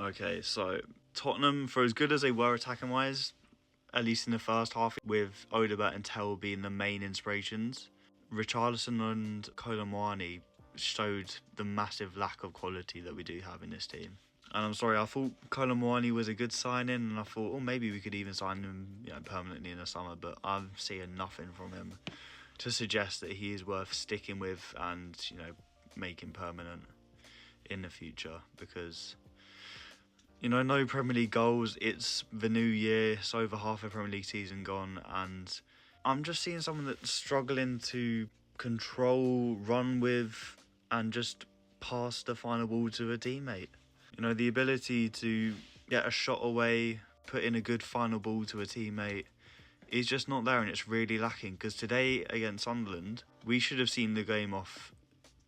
Okay, so Tottenham, for as good as they were attacking wise, at least in the first half, with Odobert and Tell being the main inspirations, Richarlison and Kolo Muani showed the massive lack of quality that we do have in this team. And I'm sorry, I thought Kolo Muani was a good signing, and I thought, oh, maybe we could even sign him, permanently in the summer. But I'm seeing nothing from him to suggest that he is worth sticking with and making permanent in the future, because no Premier League goals. It's the new year. It's over half the Premier League season gone, and I'm just seeing someone that's struggling to control, run with, and just pass the final ball to a teammate. The ability to get a shot away, put in a good final ball to a teammate is just not there, and it's really lacking. Because today against Sunderland, we should have seen the game off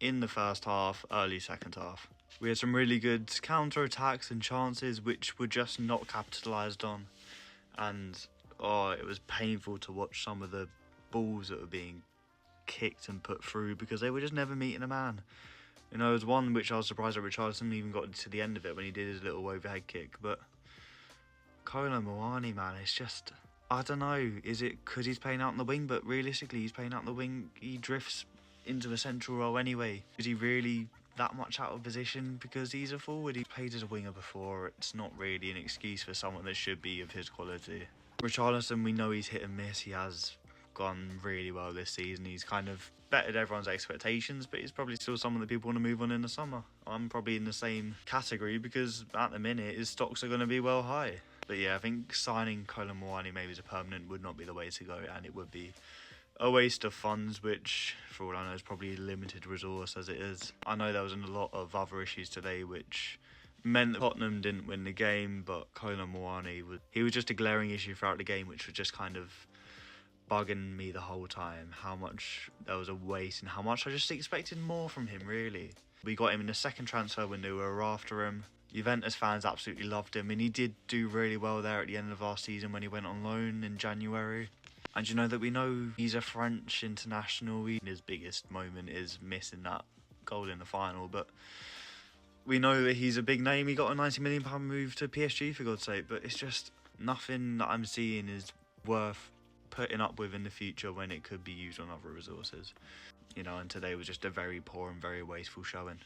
in the first half, early second half. We had some really good counter-attacks and chances which were just not capitalised on. And, it was painful to watch some of the balls that were being kicked and put through because they were just never meeting a man. There was one which I was surprised that Richarlison even got to the end of it when he did his little overhead kick. But Kolo Muani, man, it's just, I don't know. Is it because he's playing out on the wing? But realistically, he's playing out on the wing. He drifts into a central role anyway. Is he really that much out of position because he's a forward? He played as a winger before. It's not really an excuse for someone that should be of his quality. Richarlison, we know he's hit and miss. He has gone really well this season. He's kind of bettered everyone's expectations, but he's probably still someone that people want to move on in the summer. I'm probably in the same category because at the minute his stocks are going to be well high. But yeah, I think signing Kolo Muani maybe as a permanent would not be the way to go, and it would be a waste of funds, which for all I know is probably limited resource as it is. I know there was a lot of other issues today which meant that Tottenham didn't win the game, but Kolo Muani was just a glaring issue throughout the game, which was just kind of bugging me the whole time. How much there was a waste and how much I just expected more from him, really. We got him in the second transfer window. We were after him. Juventus fans absolutely loved him, and he did do really well there at the end of last season when he went on loan in January. And that we know he's a French international. His biggest moment is missing that goal in the final, but we know that he's a big name. He got a £90 million move to PSG, for God's sake, but it's just nothing that I'm seeing is worth putting up with in the future when it could be used on other resources. And today was just a very poor and very wasteful showing.